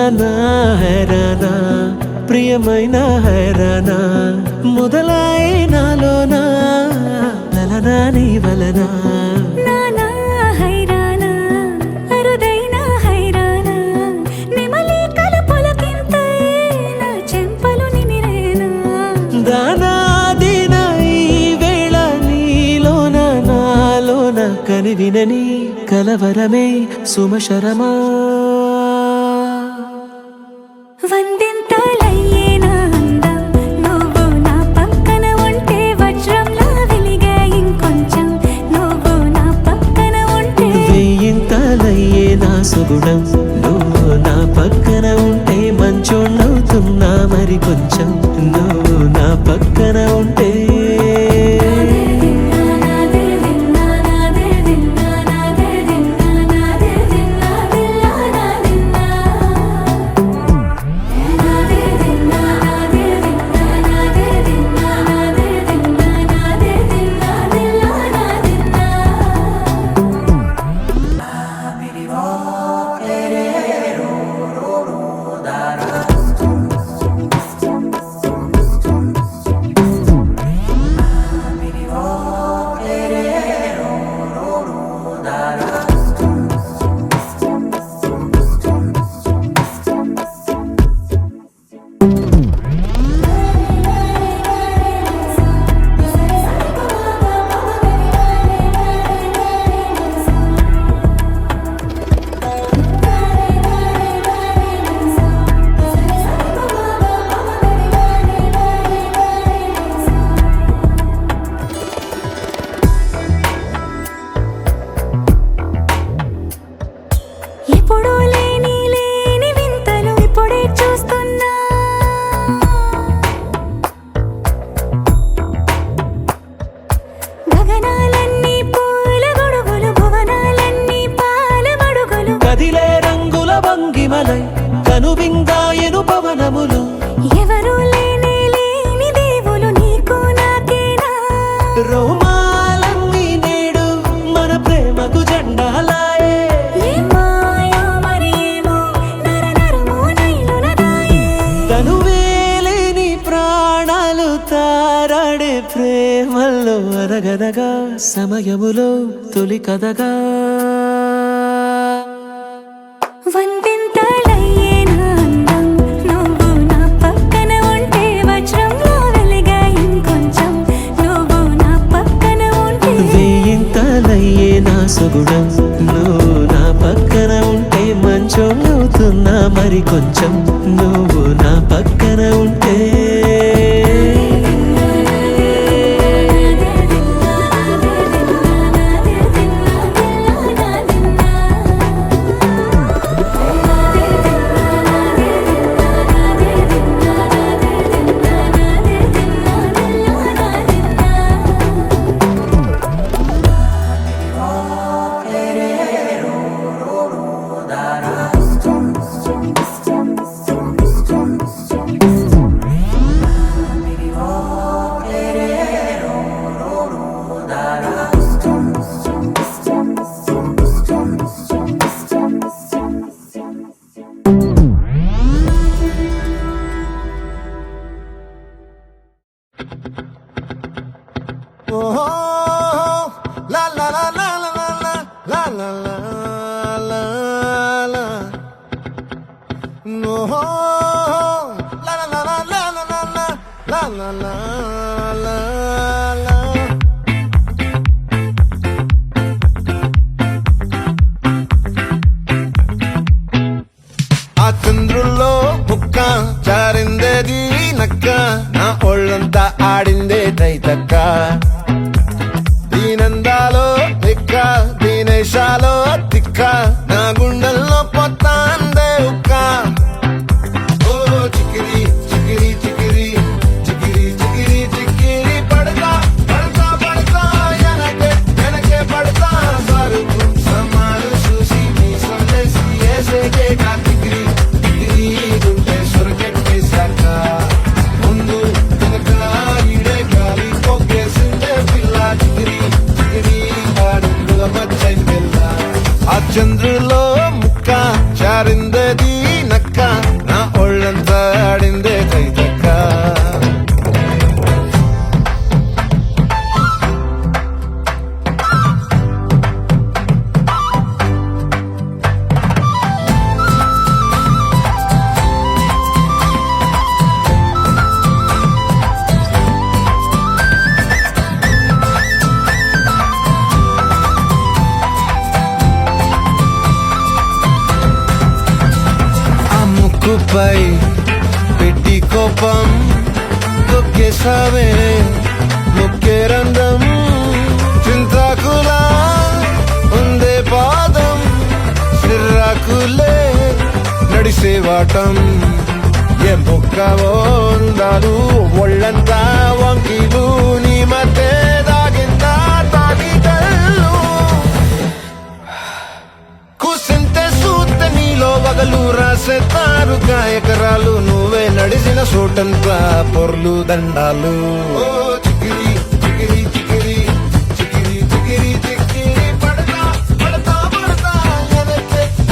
హైరానా హైరానా ప్రియమైన హైరానా మొదలాయి నాలోనా లలనా నీ వలనా నానా హైరానా అరుదైన హైరానా నెమలి కలుపులకింతై నా చెంపలు నిమిరేనా దానాదిన ఈ వేళ నీలోన నాలోన కనివినని కలవరమే సుమశరమా వందింతలయ్యేనా అందం నువ్వు నా పక్కన ఉంటే వజ్రంలా వెలిగే ఇంకొంచెం నువ్వు నా పక్కన ఉంటే వెయ్యింతలయ్యే నా సుగుణం నువ్వు నా పక్కన ఉంటే మంచోణ్ణవుతున్నా మరి కొంచెం నువ్వు నా పక్కన ఉంటే ఎప్పుడూ లేని వింతలు ఇప్పుడే చూస్తున్నా గగనాలన్నీ పూల గొడుగులు భువనాలన్నీ పాల మడుగులు కదిలే రంగుల భంగిమలై కనువిందాయను పవనములు ఎవరూ లేని దేవులు నీకు నాకేనా రోమాలన్నీ నేడు మన ప్రేమకు జెండాలాయే ఏ మాయో మరి ఏమో నరనరమో నైలున దాయే తనువేలేని ప్రాణాలు తారాడే ప్రేమల్లో అనగనగా సమయములో తొలి కథగా వందింతలయ్యేనా అందం నువ్వు నా పక్కన ఉంటే వజ్రంలా వెలిగే ఇంకొంచెం నువ్వు నా పక్కన ఉంటే వెయ్యింతలయ్యే నా సుగుణం నువ్వు నా పక్కన ఉంటే మంచోళ్ళవుతున్నా మరి కొంచెం నువ్వు నా పక్కన ఉంటే నాపై పెట్టి కోపం తొక్కేసావే ముక్కే రంధ్రం చింతాకులా ఉందే పాదం సిర్రాకులే నడిసేవాటం ఏ బొక్కవో ఉందాలు ఒళ్ళంతా వంకీలు నీ మధ్య దాగిందా తాగిదళ్ళు కూసింతే సూత్తే నీలో వగలు రాసేతారుగా ఎకరాలు నువ్వే నడిసిన చోటంతా పొర్లు దండాలు చికిరి చికిరి చికిరి చికిరి చికిరి చికిరి పడతా పడతా పడతా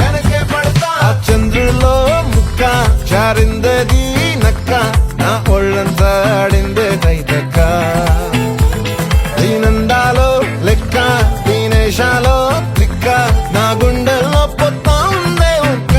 వెనకే పడతా చంద్రులో ముక్క చారిందది నక్క నా ఒళ్ళంతా ఆడిందే తైతక్క దీనందాలో లెక్క దీనేశాలో లిక్క నా గుండెల్లో పొత్తా ఉందే ఒక్క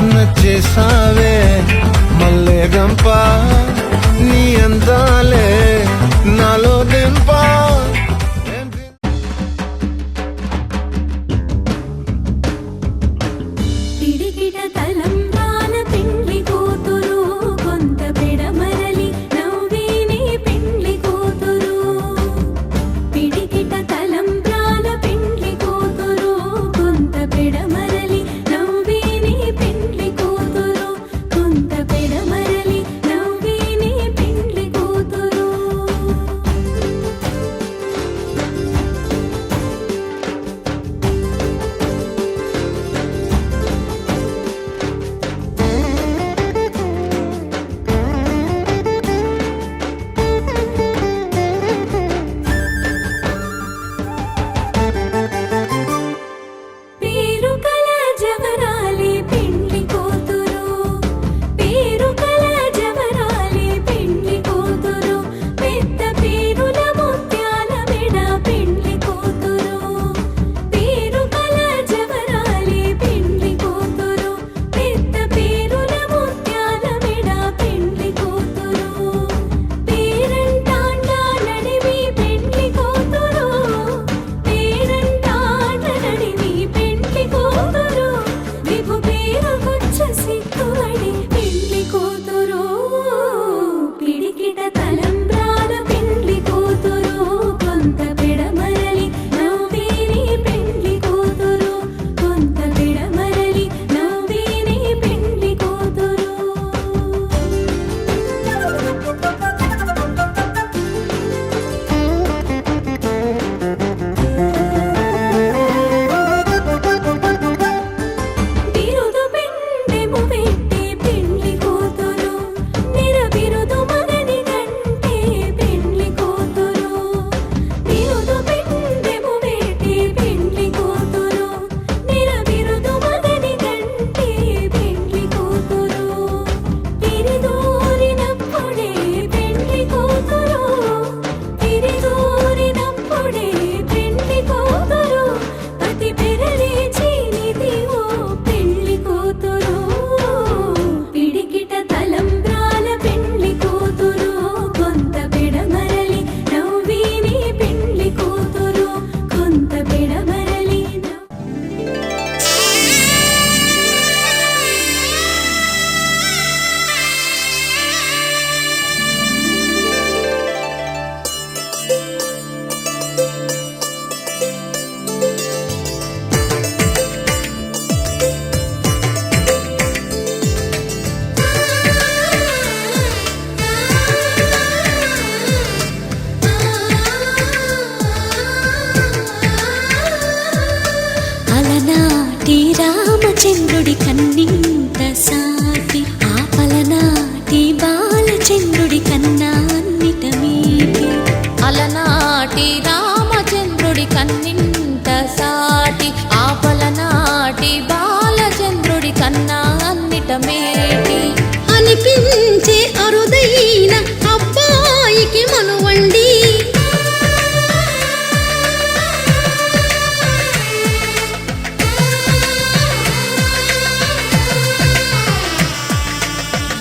నచ్చేసావే మల్లె గంప నీ అందాలే నాలో దింపా పిడికిట తలంబ్రాల పెండ్లి కూతురు కొంత పెడమరలి నవ్వేనే పెండ్లి కూతురు పిడికిట తలంబ్రాల పెండ్లి కూతురు కొంత పెడమరలి నవ్వేనే పెండ్లి కూతురు కొంత పెడమరలి నవ్వేనే పెండ్లి కూతురు పేరు కల జవరాలి పెండ్లి కూతురు పేరు కల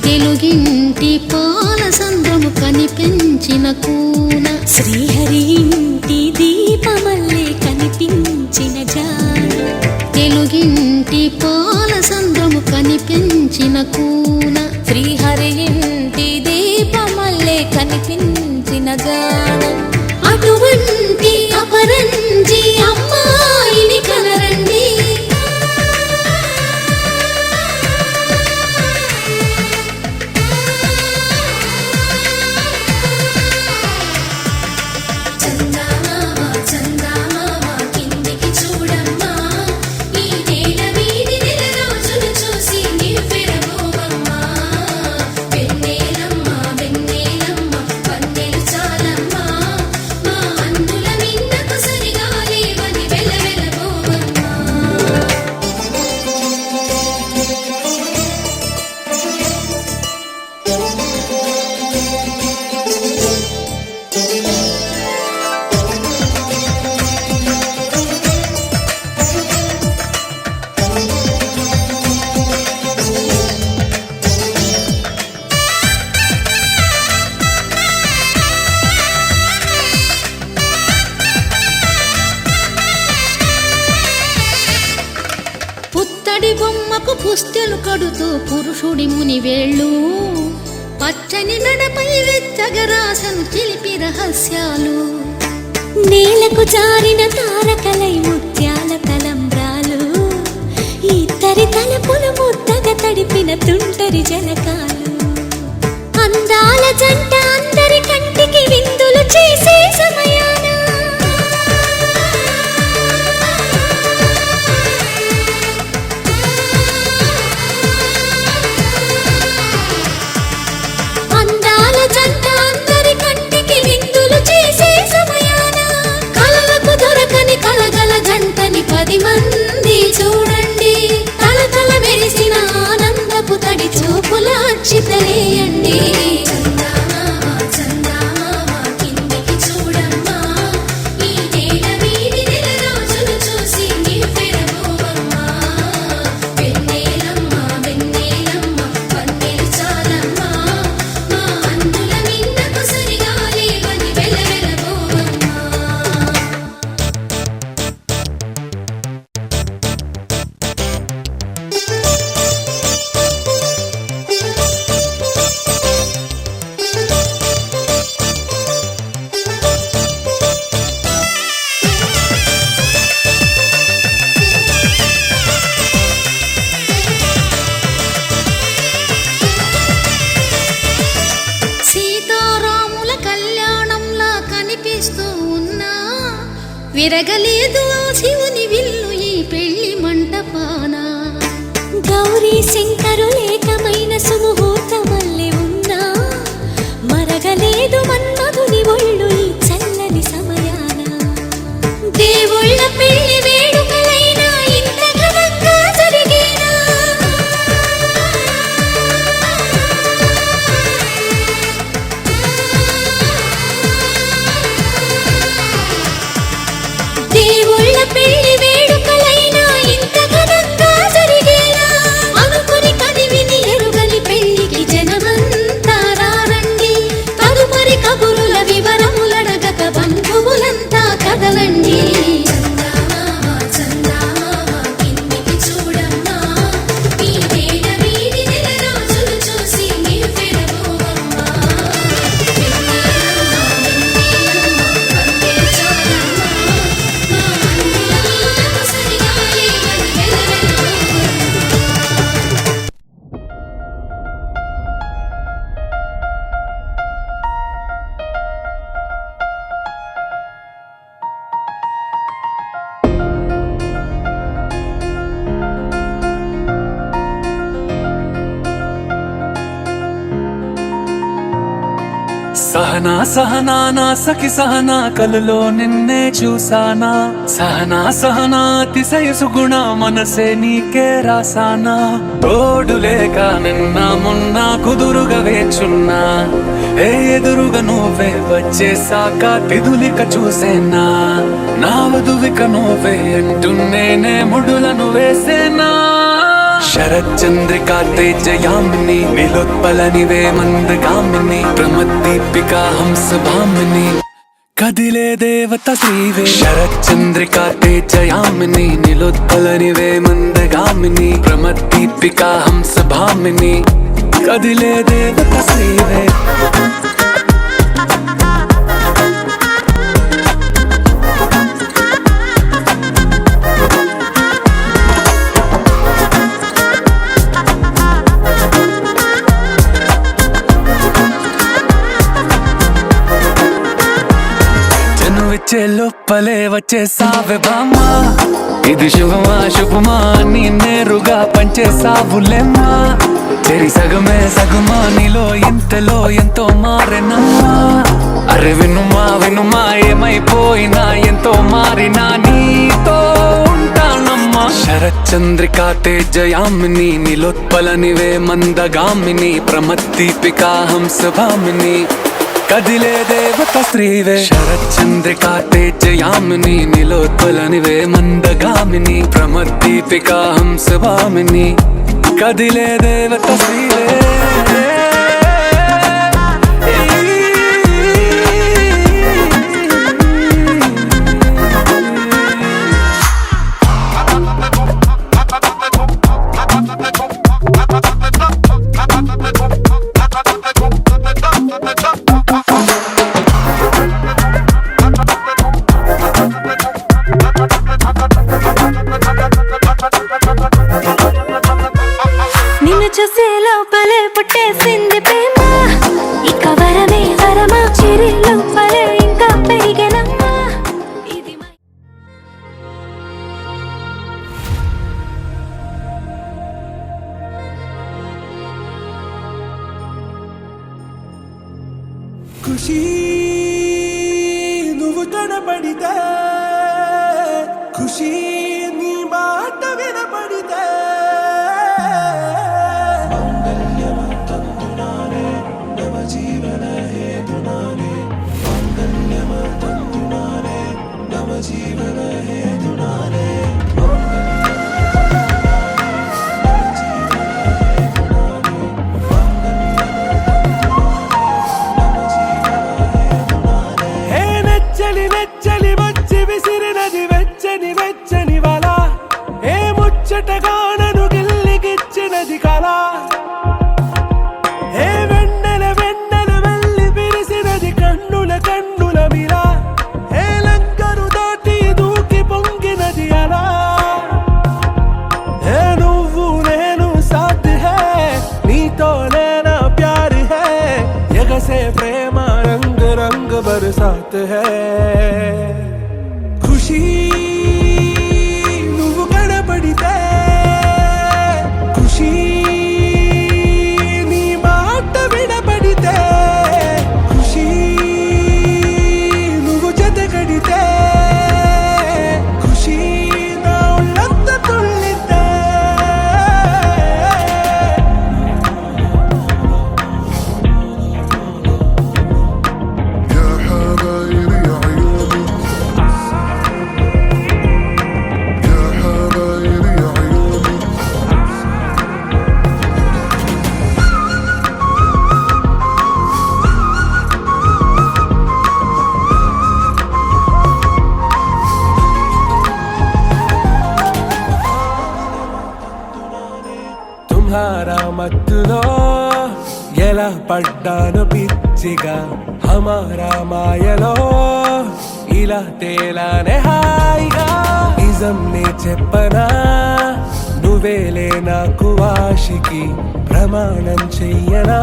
తెలుగింటి పాల సంద్రము కనిపించిన కూన శ్రీహరి ఇంటి దీపమల్లే కనిపించిన జాన తెలుగింటి పాల సంద్రము కనిపించిన కూన శ్రీహరి ఇంటి దీపమల్లే కనిపించిన జాన అటువంటి అపరంజి అమ్మాయిని కనరండి చందమామ చందమామ కిందికి చూడమ్మా ఈ నేల వీధి నెల రోజులు చూసి నివ్వెరబోవమ్మా వెన్నెలమ్మ వెన్నెలమ్మ వన్నెలు చాలమ్మా మా అందుల మిన్నకు సరిగా లేవని వెలవెలబోవమ్మా పుత్తడి బొమ్మకు పుస్తెలు కడుతూ పురుషుడి ముని వేళ్ళు పచ్చని నడపై వెచ్చగా రాసను చిలిపి రహస్యాలు నేలకు జారిన తారకలై ముత్యాల తలంబ్రాలు ఇద్దరి తలపులు ముద్దగా తడిపిన తుంటరి జలకాలు అందాల జంట అందరి కంటికి విందులు చేసే సమయాన అందాల జంట అందరి కంటికి విందులు చేసే సమయాన కలలకు దొరకని కలగల జంటని 10 మంది చూడండి తలతల మెరిసిన ఆనందపు తడి చూపుల అచ్చితలేయండి చందమామ చందమామ కిందికి చూడమ్మా ఈ నేల వీధి నెల రోజులు చూసి నివ్వెరబోవమ్మా వెన్నెలమ్మ వెన్నెలమ్మ వన్నెలు చాలమ్మా మా అందుల మిన్నకు సరిగా లేవని వెలవెలబోవమ్మా సీతారాముల కళ్యాణంలా కనిపిస్తూ ఉన్నా విరగలేదు ఆ శివుని విల్లు ఈ పెళ్లి మంటపాన గౌరీ శంకరు ఏకమైన సుముహూర్తమల్లె ఉన్నా మరగలేదు మన్మధుని ఒళ్ళు ఈ చల్లని సమయాన దేవుళ్ళ పెళ్లి వేడుకలైనా ఇంత ఘనంగా జరిగేనా దేవుళ్ళ పెళ్లి వేడుకలైనా ఇంత ఘనంగా జరిగేలా అనుకుని కదివిని ఎరుగని పెళ్లికి జనమంతా రారండి తదుపరి కబురుల వివరములడగక బంధువులంతా కదలండి చందమామ చందమామ కిందికి చూడమ్మా ఈ నేల వీధి నెల రోజులు చూసి నివ్వెరబోవమ్మా వెన్నెలమ్మ వెన్నెలమ్మ వన్నెలు చాలమ్మా మా అందుల మిన్నకు సరిగా లేవని వెలవెలబోవమ్మా సహనా సహనా నా సఖి సహనా కలలో నిన్నే చూసానా సహనా సహనా అతిశయసు గుణ మనసే నీకే రాసానా తోడు లేక నిన్న మొన్న కుదురుగా వేచున్నా ఏ ఎదురుగా నువ్వే వచ్చేసాక తిదులిక చూసేనా నా వధువిక నువ్వే అంటూ నేనే ముడులను వేసేనా శరచంద్రికా తేజయామిని నీలోత్పలనివే మందగామిని ప్రమద్దీపికా హంసభామిని కదిలే దేవత శ్రీవే శరచంద్రికా తేజయామిని నీలోత్పలనివే మందగామిని ప్రమద్దీపికా హంసభామిని కదిలే దేవత శ్రీవే వచ్చే లోపలే వచ్చేసావే బామ్మా ఇది శుభమా శుభమా నీ నేరుగా పంచేసావులేమ్మా చెరి సగమే సగమా నీలో ఇంతలో ఎంతో మారెనమ్మా అరే వినుమా వినుమా ఏమైపోయినా ఎంతో మారినా నీతో ఉంటానమ్మా శరచంద్రికా తేజయామిని నీలోత్పలనివే మందగామిని ప్రమద్దీపికా హంసభామిని కదిలే దేవత శ్రీవే శరచంద్రికా తేజయామిని నీలోత్పలనివే మందగామిని ప్రమద్దీపికా హంసభామిని కదిలే దేవత శ్రీవే నిన్ను చూసే లోపలే పుట్టేసింది ప్రేమ ఇక వరమే వరమా చిరి లోపలే ఇంకా పెరిగెనమ్మా ఇది ఖుషి నువ్వు కనపడితే ఖుషి నీ మాట వినపడితే నెచ్చలి వచ్చి విసిరినది వెచ్చని వెచ్చని వల ఏ ముచ్చటగానను గిల్లిగిచ్చినది కళ ఏ వెన్నెల వెళ్ళి విరిసినది కన్నుల మిరా ఏ లంకరు దాటి దూకి పొంగినది అలా ఏ నువ్వు నేను సాథ్ హై నీతో నేనా ప్యార్ హై ఎగసే ప్రేమ రంగ్ రంగ్ బరసాత్ హై ఖుషి నువ్వు కనపడితే ఖుషి నీ మాట వినపడితే ఖుషి నువ్వు జతగడితే ఖుషి నా ఒళ్ళంతా తుళ్ళితే తుమ్హారా మత్తులో ఎలా పడ్డాను పిచ్చిగా హమారా మాయలో ఇలా తేలానే హాయిగా నిజం నే చెప్పనా నువ్వేలే నాకు ఆశికి ప్రమాణం చెయ్యనా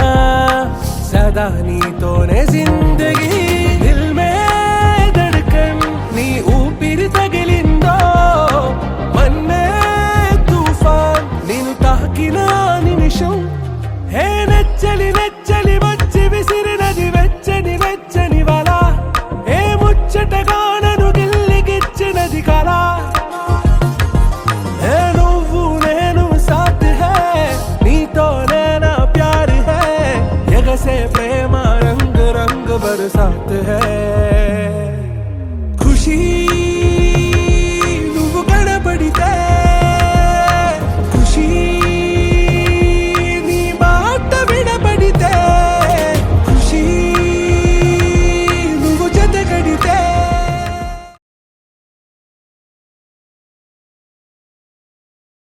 సదా నీతోనే జిందగీ దిల్ మే ధడ్కన్ నీ ఊపిరి తగిలిందో మన్నే తుఫాన్ నేను తాకిన నిమిషం హే నెచ్చలి వచ్చి విసిరినది వెచ్చని వల ఏ ముచ్చటగానను గిల్లిగిచ్చినది కళ ఏ నువ్వు నేను సాథ్ హై నీతో నేనా ప్యార్ హై ఎగసే ప్రేమ రంగ్ రంగ్ బరసాత్ హై